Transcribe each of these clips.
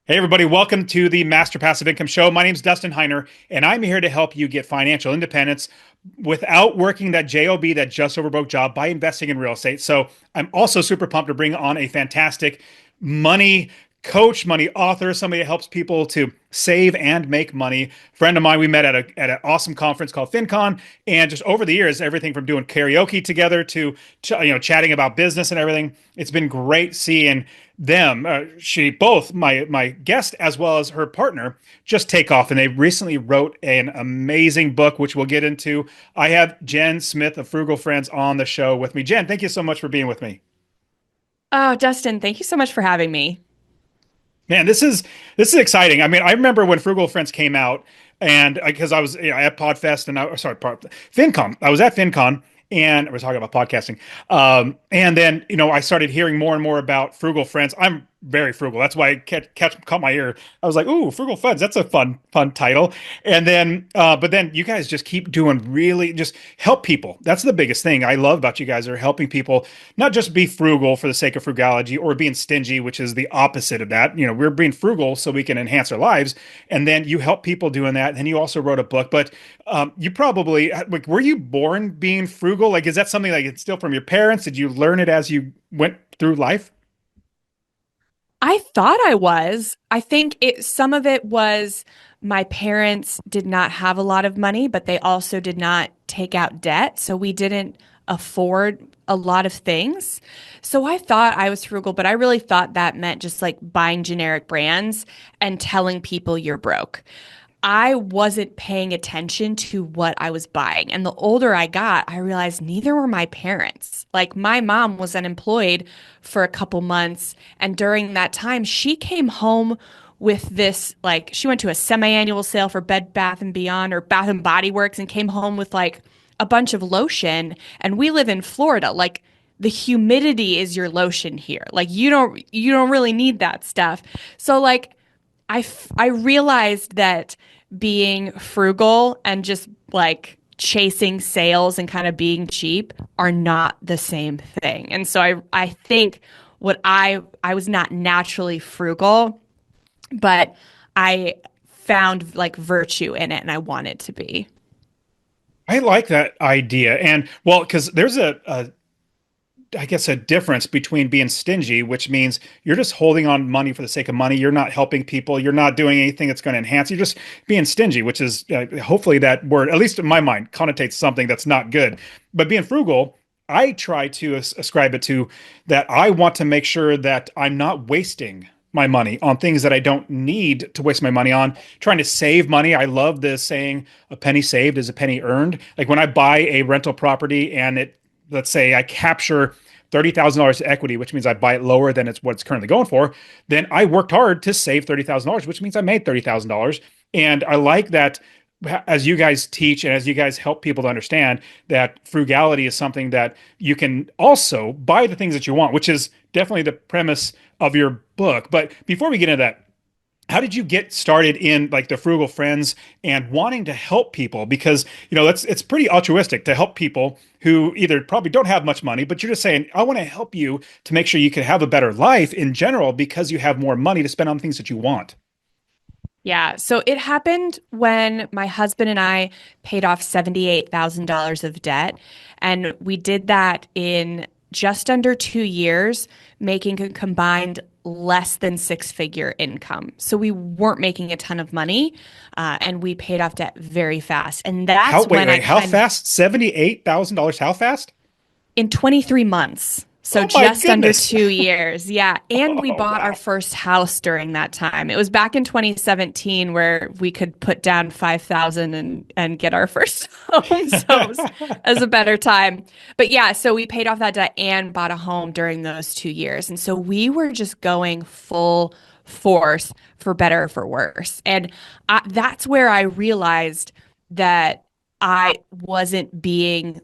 Hey, everybody, welcome to the Master Passive Income Show. My name is Dustin Heiner, and I'm here to help you get financial independence without working that job, that just over broke job, by investing in real estate. So I'm also super pumped to bring on a fantastic money coach, money author, somebody that helps people to save and make money. Friend of mine, we met at an awesome conference called FinCon, and just over the years, everything from doing karaoke together to chatting about business and everything. It's been great seeing them. She both my guest as well as her partner just take off, and they recently wrote an amazing book, which we'll get into. I have Jen Smith of Frugal Friends on the show with me. Jen, thank you so much for being with me. Oh, Dustin, thank you so much for having me. Man, this is exciting. I mean, I remember when Frugal Friends came out, and because I was at Podfest and FinCon. I was at FinCon, and we're talking about podcasting. And then I started hearing more and more about Frugal Friends. I'm very frugal. That's why caught my ear. I was like, "Ooh, Frugal Friends. That's a fun title." And then, but then you guys just keep doing really just help people. That's the biggest thing I love about you guys are helping people not just be frugal for the sake of frugality or being stingy, which is the opposite of that. We're being frugal so we can enhance our lives, and then you help people doing that. And you also wrote a book, but you probably like, were you born being frugal? Like, is that something like it's still from your parents? Did you learn it as you went through life? I thought I was. I think some of it was my parents did not have a lot of money, but they also did not take out debt, so we didn't afford a lot of things. So I thought I was frugal, but I really thought that meant just like buying generic brands and telling people you're broke. I wasn't paying attention to what I was buying. And the older I got, I realized neither were my parents. Like my mom was unemployed for a couple months. And during that time, she came home with this, like, she went to a semi-annual sale for Bed Bath and Beyond or Bath and Body Works and came home with like a bunch of lotion. And we live in Florida. Like, the humidity is your lotion here. Like you don't really need that stuff. So like I realized that being frugal and just like chasing sales and kind of being cheap are not the same thing. And so I think I was not naturally frugal, but I found like virtue in it and I wanted to be. I like that idea, and well, because there's a I guess a difference between being stingy, which means you're just holding on money for the sake of money. You're not helping people. You're not doing anything that's going to enhance. You're just being stingy, which is hopefully that word, at least in my mind, connotates something that's not good. But being frugal, I try to ascribe it to that I want to make sure that I'm not wasting my money on things that I don't need to waste my money on. Trying to save money. I love this saying, a penny saved is a penny earned. Like when I buy a rental property and let's say I capture $30,000 equity, which means I buy it lower than it's what it's currently going for, then I worked hard to save $30,000, which means I made $30,000. And I like that as you guys teach and as you guys help people to understand that frugality is something that you can also buy the things that you want, which is definitely the premise of your book. But before we get into that, how did you get started in like the Frugal Friends and wanting to help people? Because it's pretty altruistic to help people who either probably don't have much money, but you're just saying, I want to help you to make sure you can have a better life in general because you have more money to spend on things that you want. Yeah, so it happened when my husband and I paid off $78,000 of debt. And we did that in just under 2 years, making a combined less than six-figure income. So we weren't making a ton of money, and we paid off debt very fast. And How that's wait, when I wait, how kind of, fast? $78,000? How fast? in 23 months. So Oh my just under goodness. 2 years. Yeah. And we Oh bought our wow. first house during that time. It was back in 2017 where we could put down 5,000 and get our first home. So it was a better time. But yeah, so we paid off that debt and bought a home during those 2 years. And so we were just going full force for better or for worse. And that's where I realized that I wasn't being,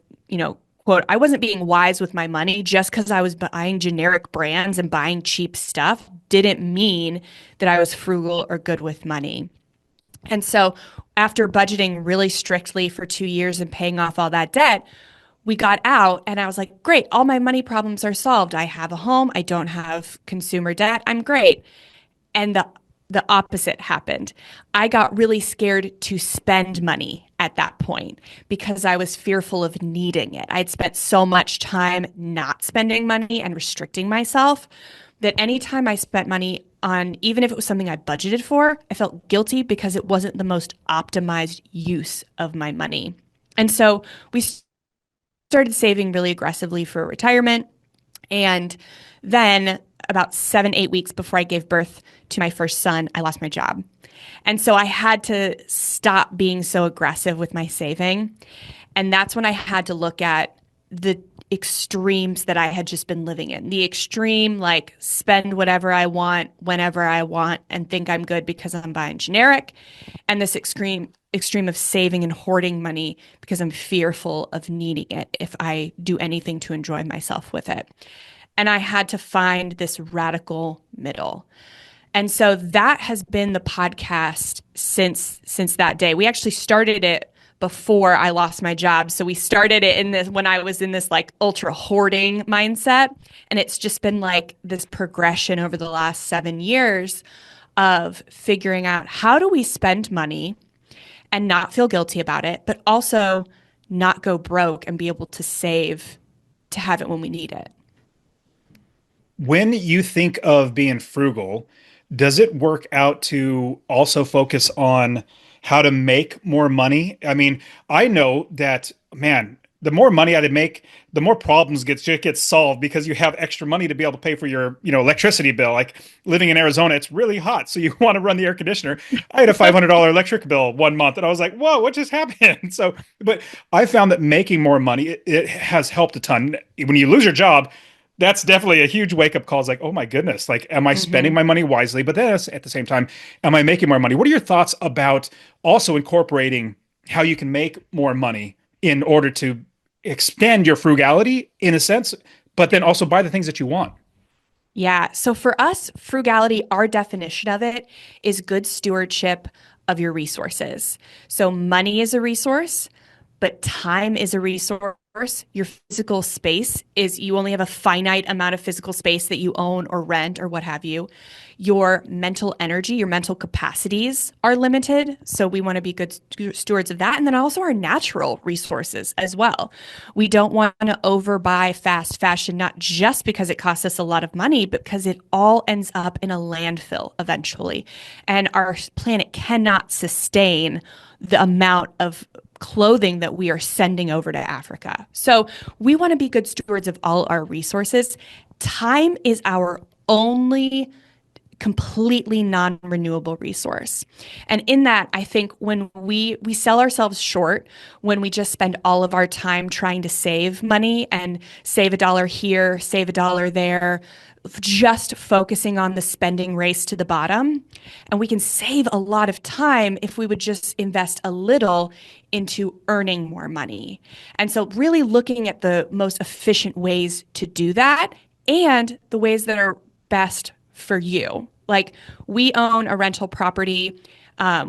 quote, I wasn't being wise with my money just because I was buying generic brands and buying cheap stuff didn't mean that I was frugal or good with money. And so after budgeting really strictly for 2 years and paying off all that debt, we got out and I was like, great, all my money problems are solved. I have a home. I don't have consumer debt. I'm great. And the the opposite happened. I got really scared to spend money at that point because I was fearful of needing it. I'd spent so much time not spending money and restricting myself that anytime I spent money on, even if it was something I budgeted for, I felt guilty because it wasn't the most optimized use of my money. And so we started saving really aggressively for retirement. And then about 7, 8 weeks before I gave birth to my first son, I lost my job. And so I had to stop being so aggressive with my saving. And that's when I had to look at the extremes that I had just been living in. The extreme, like spend whatever I want, whenever I want, and think I'm good because I'm buying generic. And this extreme of saving and hoarding money because I'm fearful of needing it if I do anything to enjoy myself with it. And I had to find this radical middle. And so that has been the podcast since that day. We actually started it before I lost my job. So we started it in this when I was in this like ultra hoarding mindset. And it's just been like this progression over the last 7 years of figuring out how do we spend money and not feel guilty about it, but also not go broke and be able to save to have it when we need it. When you think of being frugal, does it work out to also focus on how to make more money? I mean, I know that, man, the more money I make, the more problems get solved because you have extra money to be able to pay for your, electricity bill. Like living in Arizona, it's really hot, so you want to run the air conditioner. I had a $500 electric bill one month, and I was like, "Whoa, what just happened?" So, but I found that making more money it has helped a ton. When you lose your job, that's definitely a huge wake up call. It's like, oh my goodness, like, am I spending Hmm. my money wisely? But then at the same time, am I making more money? What are your thoughts about also incorporating how you can make more money in order to expand your frugality in a sense, but then also buy the things that you want? Yeah. So for us, frugality, our definition of it is good stewardship of your resources. So money is a resource, but time is a resource. Your physical space is you only have a finite amount of physical space that you own or rent or what have you. Your mental energy, your mental capacities are limited. So we want to be good stewards of that. And then also our natural resources as well. We don't want to overbuy fast fashion, not just because it costs us a lot of money, but because it all ends up in a landfill eventually. And our planet cannot sustain the amount of clothing that we are sending over to Africa. So we want to be good stewards of all our resources. Time is our only completely non-renewable resource. And in that, I think when we sell ourselves short when we just spend all of our time trying to save money and save a dollar here, save a dollar there, just focusing on the spending race to the bottom. And we can save a lot of time if we would just invest a little into earning more money. And so really looking at the most efficient ways to do that and the ways that are best for you. Like we own a rental property.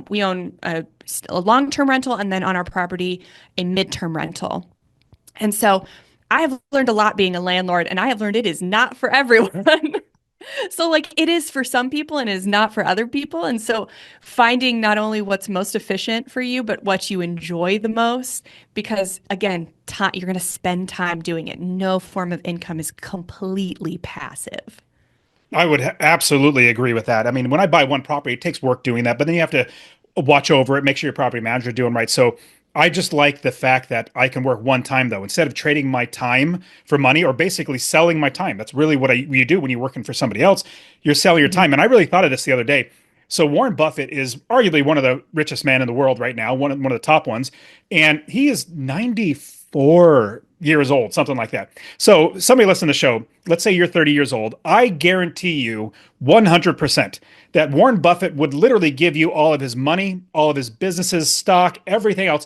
We own a long-term rental, and then on our property, a midterm rental. And so I have learned a lot being a landlord, and I have learned it is not for everyone. So, like, it is for some people and it is not for other people. And so, finding not only what's most efficient for you, but what you enjoy the most, because again, time, you're going to spend time doing it. No form of income is completely passive. I would absolutely agree with that. I mean, when I buy one property, it takes work doing that, but then you have to watch over it, make sure your property manager is doing right. So I just like the fact that I can work one time though, instead of trading my time for money or basically selling my time. That's really what you do when you're working for somebody else. You're selling your Mhm. time. And I really thought of this the other day. So Warren Buffett is arguably one of the richest men in the world right now, one of the top ones, and he is 94 years old, something like that. So somebody listen to the show, let's say you're 30 years old. I guarantee you 100% that Warren Buffett would literally give you all of his money, all of his businesses, stock, everything else,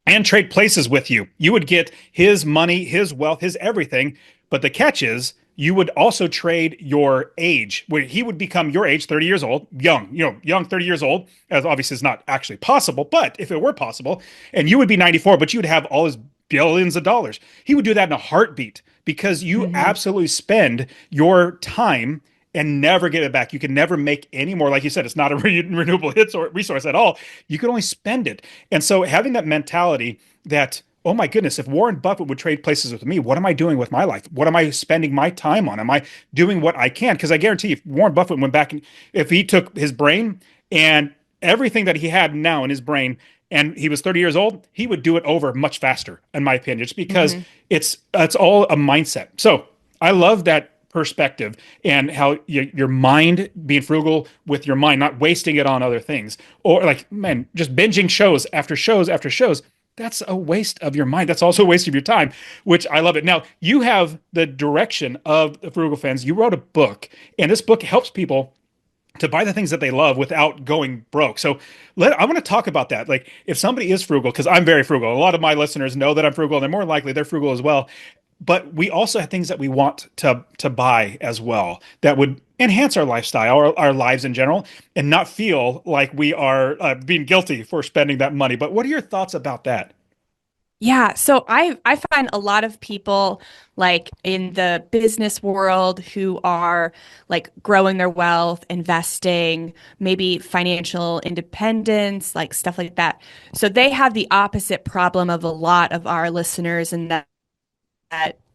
and trade places with you. You would get his money, his wealth, his everything. But the catch is, you would also trade your age, where he would become your age, 30 years old, young, young 30 years old, as obviously is not actually possible. But if it were possible, and you would be 94, but you would have all his billions of dollars, he would do that in a heartbeat because you Mhm. absolutely spend your time and never get it back. You can never make any more. Like you said, it's not a renewable hits or resource at all. You can only spend it. And so having that mentality that, oh my goodness, if Warren Buffett would trade places with me, what am I doing with my life? What am I spending my time on? Am I doing what I can? Because I guarantee if Warren Buffett went back and if he took his brain and everything that he had now in his brain and he was 30 years old, he would do it over much faster, in my opinion, just because Hmm. it's all a mindset. So I love that perspective and how your mind being frugal with your mind, not wasting it on other things. Or like, man, just binging shows after shows after shows. That's a waste of your mind. That's also a waste of your time, which I love it. Now, you have the direction of the Frugal Fans. You wrote a book, and this book helps people to buy the things that they love without going broke. So I want to talk about that. Like if somebody is frugal, because I'm very frugal. A lot of my listeners know that I'm frugal, and they're more likely they're frugal as well. But we also have things that we want to buy as well that would enhance our lifestyle, our lives in general, and not feel like we are being guilty for spending that money. But what are your thoughts about that? Yeah, so I find a lot of people like in the business world who are like growing their wealth, investing, maybe financial independence, like stuff like that. So they have the opposite problem of a lot of our listeners in that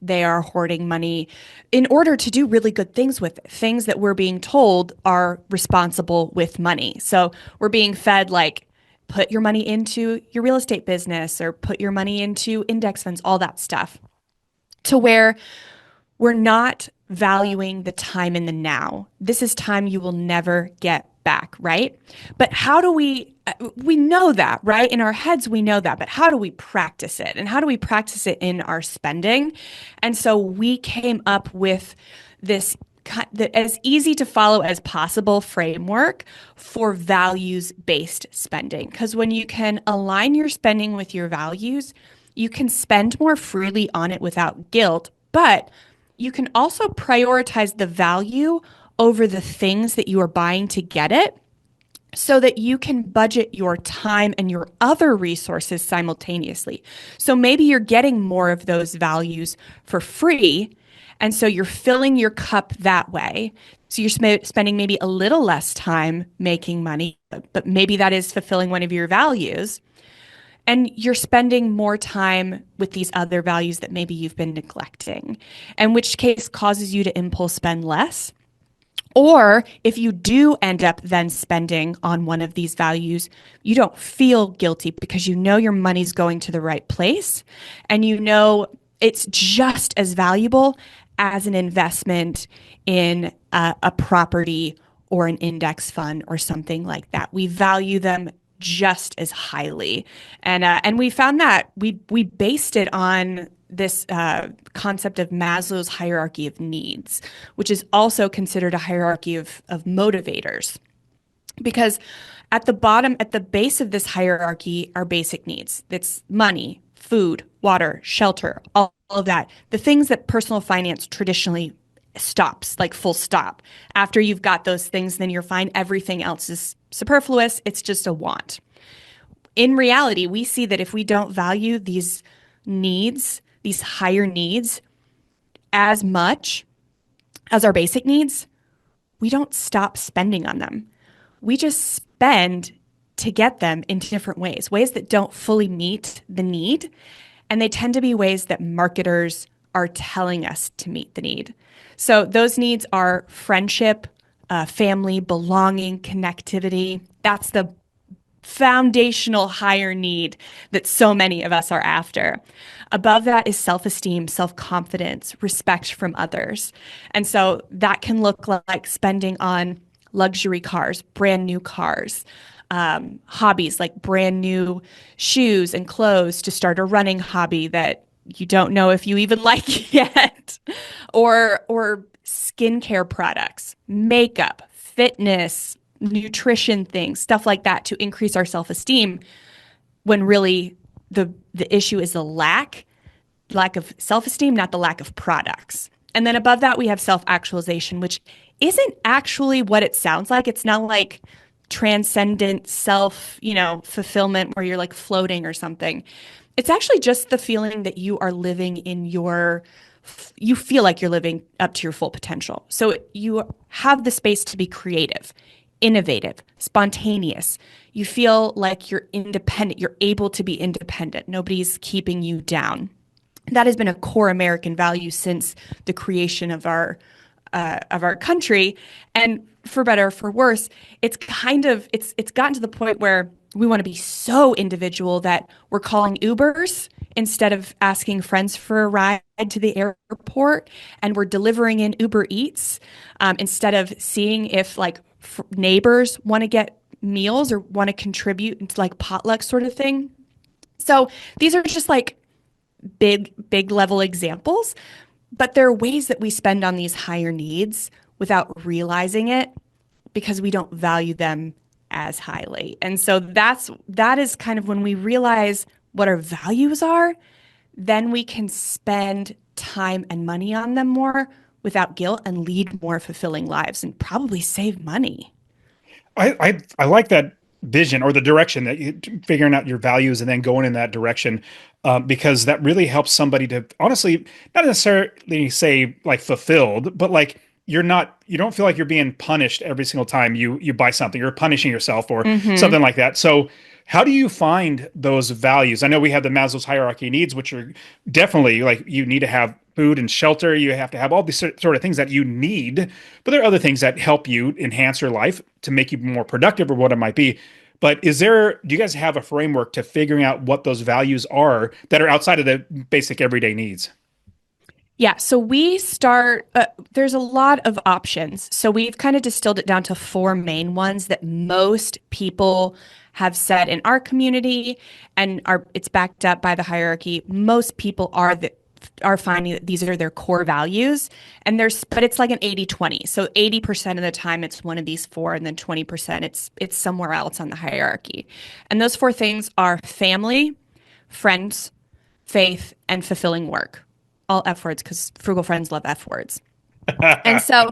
they are hoarding money in order to do really good things with it, things that we're being told are responsible with money. So we're being fed like put your money into your real estate business or put your money into index funds, all that stuff, to where we're not valuing the time in the now. This is time you will never get back, right? But how do we know that, right? In our heads, we know that, but how do we practice it? And how do we practice it in our spending? And so we came up with this as easy to follow as possible framework for values based spending. Because when you can align your spending with your values, you can spend more freely on it without guilt, but you can also prioritize the value over the things that you are buying to get it so that you can budget your time and your other resources simultaneously. So maybe you're getting more of those values for free. And so you're filling your cup that way. So you're spending maybe a little less time making money, but maybe that is fulfilling one of your values. And you're spending more time with these other values that maybe you've been neglecting, in which case causes you to impulse spend less. Or if you do end up then spending on one of these values, you don't feel guilty because you know your money's going to the right place and you know it's just as valuable as an investment in a property or an index fund or something like that. We value them just as highly, and we found that we based it on this concept of Maslow's hierarchy of needs, which is also considered a hierarchy of motivators. Because at the bottom, at the base of this hierarchy are basic needs. That's money, food, water, shelter, all of that. The things that personal finance traditionally stops, like full stop. After you've got those things, then you're fine. Everything else is superfluous. It's just a want. In reality, we see that if we don't value these needs, these higher needs, as much as our basic needs, we don't stop spending on them. We just spend to get them in different ways, ways that don't fully meet the need. And they tend to be ways that marketers are telling us to meet the need. So those needs are friendship, family, belonging, connectivity. That's the foundational higher need that so many of us are after. Above that is self-esteem, self-confidence, respect from others. And so that can look like spending on luxury cars, brand new cars, hobbies like brand new shoes and clothes to start a running hobby that you don't know if you even like yet, or skincare products, makeup, fitness, nutrition things, stuff like that to increase our self-esteem when really the issue is the lack of self-esteem, not the lack of products. And then above that we have self-actualization, which isn't actually what it sounds like. It's not like transcendent self, fulfillment where you're like floating or something. It's actually just the feeling that you are living in your you feel like you're living up to your full potential. So you have the space to be creative, innovative, spontaneous. You feel like you're independent. You're able to be independent. Nobody's keeping you down. That has been a core American value since the creation of our country. And for better or for worse, it's gotten to the point where we want to be so individual that we're calling Ubers instead of asking friends for a ride to the airport, and we're delivering in Uber Eats instead of seeing if like neighbors want to get meals or want to contribute into like potluck sort of thing. So these are just like big level examples, but there are ways that we spend on these higher needs without realizing it because we don't value them as highly. And so that is kind of when we realize what our values are, then we can spend time and money on them more without guilt and lead more fulfilling lives and probably save money. I like that vision or the direction that you figuring out your values and then going in that direction, because that really helps somebody to honestly not necessarily say like fulfilled, but like you don't feel like you're being punished every single time you buy something. You're punishing yourself or Hmm. something like that. So how do you find those values? I know we have the Maslow's hierarchy of needs, which are definitely like you need to have food and shelter. You have to have all these sort of things that you need, but there are other things that help you enhance your life to make you more productive or what it might be. But do you guys have a framework to figuring out what those values are that are outside of the basic everyday needs? Yeah, so there's a lot of options. So we've kind of distilled it down to four main ones that most people have said in our community and it's backed up by the hierarchy. Most people are finding that these are their core values, and but it's like an 80-20. So 80% of the time it's one of these four, and then 20% it's somewhere else on the hierarchy. And those four things are family, friends, faith, and fulfilling work. All F words because frugal friends love F words. And so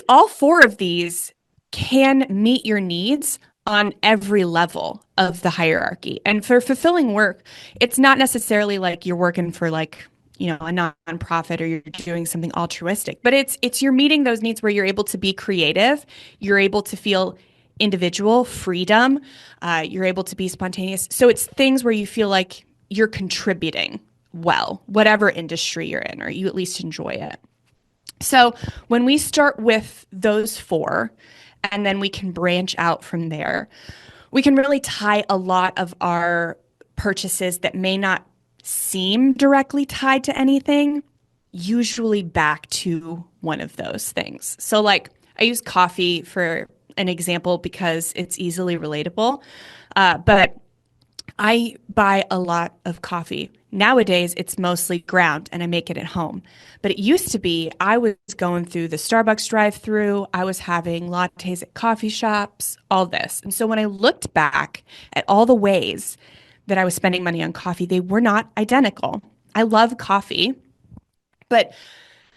all four of these can meet your needs on every level of the hierarchy. And for fulfilling work, it's not necessarily like you're working for like, a nonprofit or you're doing something altruistic, but it's you're meeting those needs where you're able to be creative, you're able to feel individual freedom, you're able to be spontaneous. So it's things where you feel like you're contributing well, whatever industry you're in, or you at least enjoy it. So when we start with those four, and then we can branch out from there, we can really tie a lot of our purchases that may not seem directly tied to anything, usually back to one of those things. So, like, I use coffee for an example because it's easily relatable. But I buy a lot of coffee. Nowadays, it's mostly ground and I make it at home. But it used to be I was going through the Starbucks drive-through, I was having lattes at coffee shops, all this. And so when I looked back at all the ways that I was spending money on coffee, they were not identical. I love coffee, but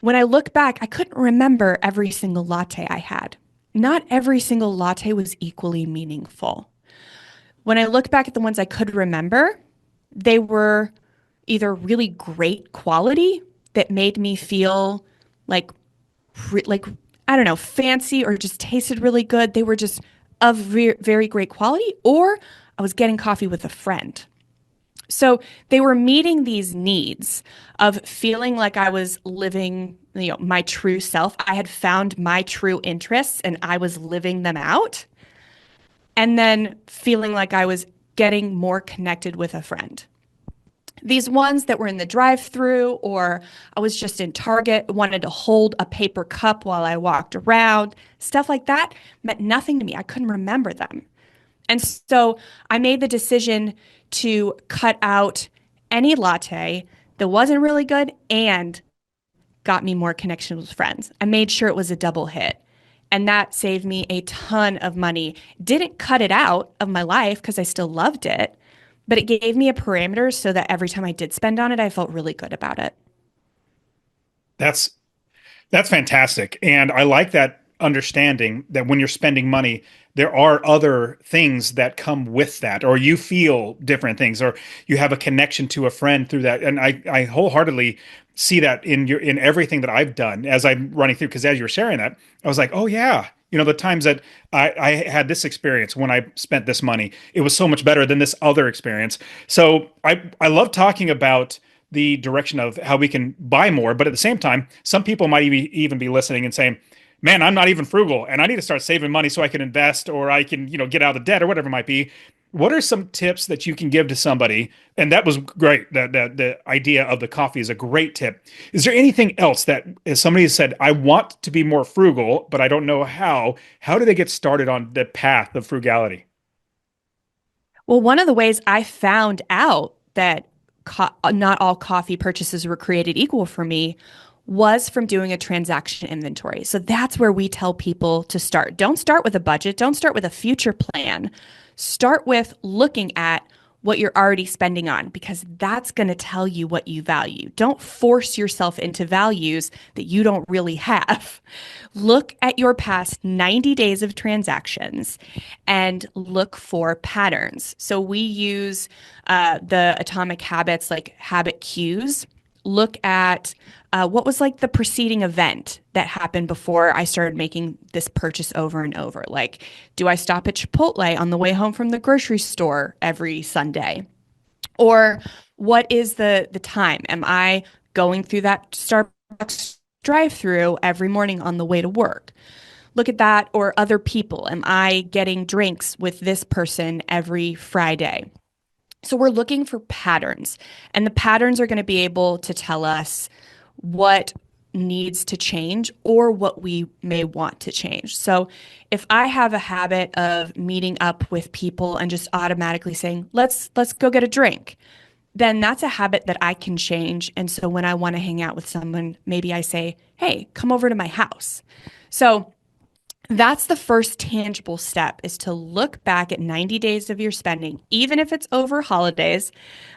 when I look back, I couldn't remember every single latte I had. Not every single latte was equally meaningful. When I look back at the ones I could remember, they were either really great quality that made me feel like like I don't know, fancy or just tasted really good. They were just of very great quality, or I was getting coffee with a friend. So they were meeting these needs of feeling like I was living, my true self. I had found my true interests and I was living them out, and then feeling like I was getting more connected with a friend. These ones that were in the drive-through, or I was just in Target, wanted to hold a paper cup while I walked around, stuff like that meant nothing to me. I couldn't remember them. And so I made the decision to cut out any latte that wasn't really good and got me more connections with friends. I made sure it was a double hit. And that saved me a ton of money. Didn't cut it out of my life because I still loved it, but it gave me a parameter so that every time I did spend on it, I felt really good about it. That's That's fantastic. And I like that. understanding that when you're spending money, there are other things that come with that, or you feel different things, or you have a connection to a friend through that. And I wholeheartedly see that in everything that I've done as I'm running through. Because as you were sharing that, I was like, oh yeah, the times that I had this experience when I spent this money, it was so much better than this other experience. So I love talking about the direction of how we can buy more, but at the same time, some people might even be listening and saying, man, I'm not even frugal and I need to start saving money so I can invest or I can, get out of debt or whatever it might be. What are some tips that you can give to somebody? And that was great. The idea of the coffee is a great tip. Is there anything else that, as somebody has said, I want to be more frugal, but I don't know how? How do they get started on the path of frugality? Well, one of the ways I found out that not all coffee purchases were created equal for me was from doing a transaction inventory. So that's where we tell people to start. Don't start with a budget, don't start with a future plan. Start with looking at what you're already spending on because that's going to tell you what you value. Don't force yourself into values that you don't really have. Look at your past 90 days of transactions and look for patterns. So we use the Atomic Habits, like habit cues. Look at what was like the preceding event that happened before I started making this purchase over and over. Like, do I stop at Chipotle on the way home from the grocery store every Sunday? Or what is the time? Am I going through that Starbucks drive-through every morning on the way to work? Look at that, or other people. Am I getting drinks with this person every Friday? So we're looking for patterns, and the patterns are going to be able to tell us what needs to change or what we may want to change. So if I have a habit of meeting up with people and just automatically saying, let's go get a drink, then that's a habit that I can change. And so when I want to hang out with someone, maybe I say, hey, come over to my house. So that's the first tangible step is to look back at 90 days of your spending, even if it's over holidays.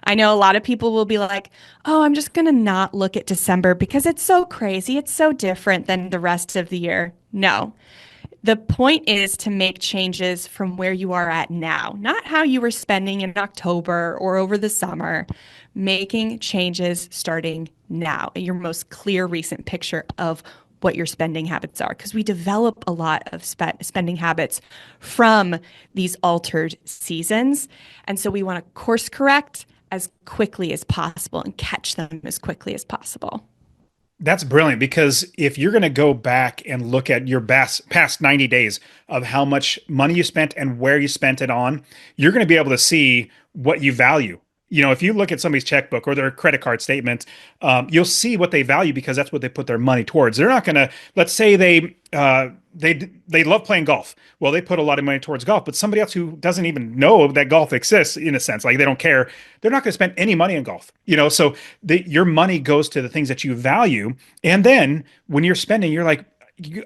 I know a lot of people will be like, oh, I'm just going to not look at December because it's so crazy. It's so different than the rest of the year. No, the point is to make changes from where you are at now, not how you were spending in October or over the summer. Making changes starting now, your most clear recent picture of what your spending habits are, because we develop a lot of spending habits from these altered seasons. And so we want to course correct as quickly as possible and catch them as quickly as possible. That's brilliant because if you're going to go back and look at your past 90 days of how much money you spent and where you spent it on, you're going to be able to see what you value. If you look at somebody's checkbook or their credit card statement, you'll see what they value because that's what they put their money towards. They're not going to, let's say they love playing golf. Well, they put a lot of money towards golf, but somebody else who doesn't even know that golf exists, in a sense, like they don't care, they're not going to spend any money on golf. So your money goes to the things that you value, and then when you're spending, you're like,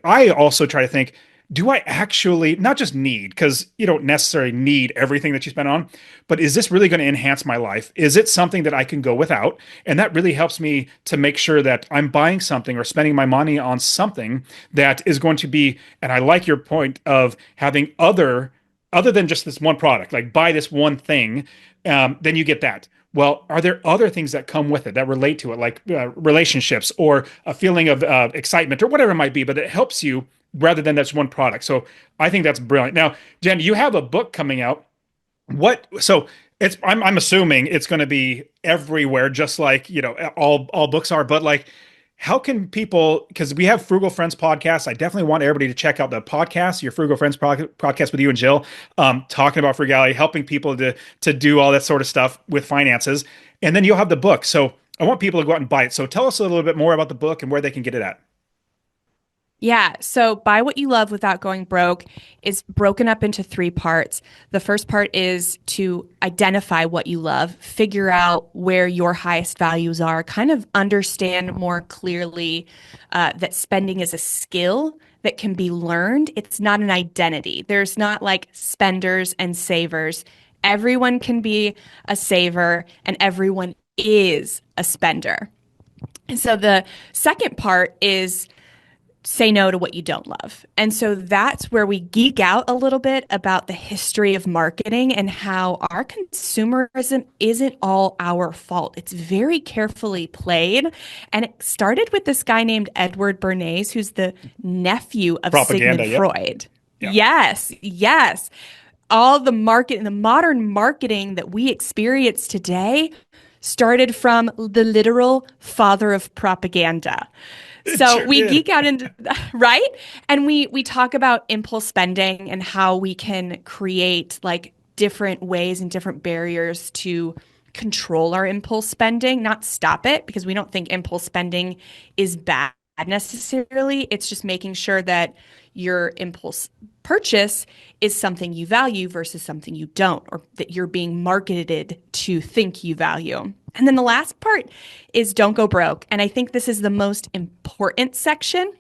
I also try to think, do I actually not just need, because you don't necessarily need everything that you spend on, but is this really going to enhance my life? Is it something that I can go without? And that really helps me to make sure that I'm buying something or spending my money on something that is going to be, and I like your point of having other than just this one product, like buy this one thing, then you get that. Well, are there other things that come with it that relate to it, like relationships or a feeling of excitement or whatever it might be, but it helps you rather than that's one product. So I think that's brilliant. Now, Jen, you have a book coming out. So I'm assuming it's going to be everywhere, just like, all books are, but like, how can people, because we have Frugal Friends podcast. I definitely want everybody to check out the podcast, your Frugal Friends podcast with you and Jill, talking about frugality, helping people to do all that sort of stuff with finances. And then you'll have the book. So I want people to go out and buy it. So tell us a little bit more about the book and where they can get it at. Yeah. So Buy What You Love Without Going Broke is broken up into three parts. The first part is to identify what you love, figure out where your highest values are, kind of understand more clearly that spending is a skill that can be learned. It's not an identity. There's not like spenders and savers. Everyone can be a saver and everyone is a spender. And so the second part is say no to what you don't love. And so that's where we geek out a little bit about the history of marketing and how our consumerism isn't all our fault. It's very carefully played. And it started with this guy named Edward Bernays, who's the nephew of Propaganda. Sigmund Yep. Freud. Yeah. Yes, yes. All the modern marketing that we experience today started from the literal father of propaganda. It So sure we did. geek out into right? And we talk about impulse spending and how we can create like different ways and different barriers to control our impulse spending, not stop it, because we don't think impulse spending is bad necessarily. It's just making sure that your impulse purchase is something you value versus something you don't, or that you're being marketed to think you value. And then the last part is don't go broke. And I think this is the most important section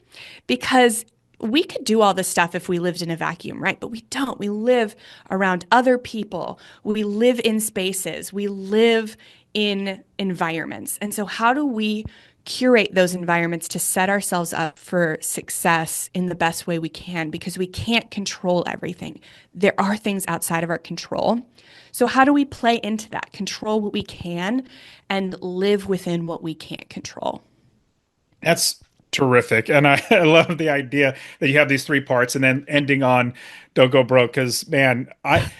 because we could do all this stuff if we lived in a vacuum, right? But we don't. We live around other people. We live in spaces. We live in environments. And so, how do we curate those environments to set ourselves up for success in the best way we can? Because we can't control everything. There are things outside of our control. So, how do we play into that? Control what we can and live within what we can't control. That's terrific. And I love the idea that you have these three parts and then ending on don't go broke. Because, man, I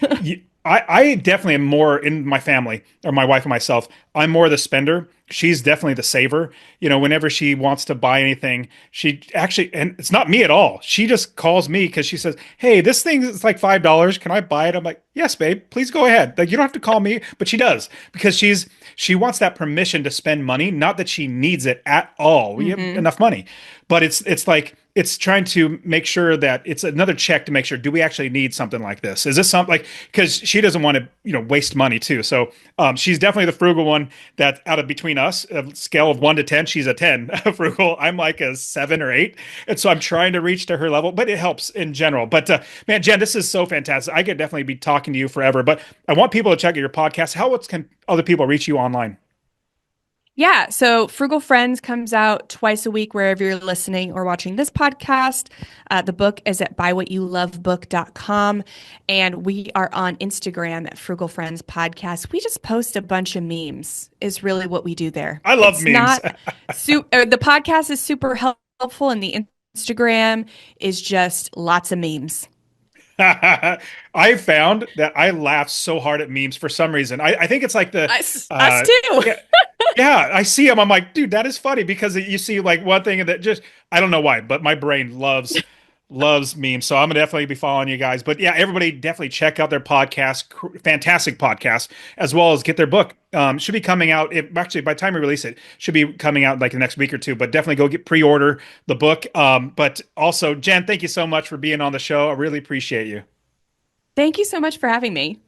definitely am more in my family or my wife and myself. I'm more the spender. She's definitely the saver. Whenever she wants to buy anything, she actually, and it's not me at all. She just calls me because she says, "Hey, this thing is like $5. Can I buy it?" I'm like, "Yes, babe, please go ahead." Like, you don't have to call me, but she does because she wants that permission to spend money. Not that she needs it at all. We have Mm-hmm. enough money, but it's like it's trying to make sure that it's another check to make sure, do we actually need something like this? Is this something like, because she doesn't want to, waste money too. So she's definitely the frugal one that out of between us, a scale of 1 to 10, she's a 10 frugal. I'm like a 7 or 8. And so I'm trying to reach to her level, but it helps in general. But man, Jen, this is so fantastic. I could definitely be talking to you forever, but I want people to check out your podcast. How else can other people reach you online? Yeah, so Frugal Friends comes out twice a week wherever you're listening or watching this podcast. The book is at buywhatyoulovebook.com. And we are on Instagram at Frugal Friends Podcast. We just post a bunch of memes, is really what we do there. I love It's memes. not, the podcast is super helpful, and the Instagram is just lots of memes. I found that I laugh so hard at memes for some reason. I think it's like Us too. yeah, yeah, I see them. I'm like, dude, that is funny because you see like one thing that just, I don't know why, but my brain loves memes. So I'm gonna definitely be following you guys. But yeah, everybody definitely check out their podcast, fantastic podcast, as well as get their book. Should be coming out. Actually, by the time we release it, should be coming out like the next week or two. But definitely go get pre-order the book. But also, Jen, thank you so much for being on the show. I really appreciate you. Thank you so much for having me.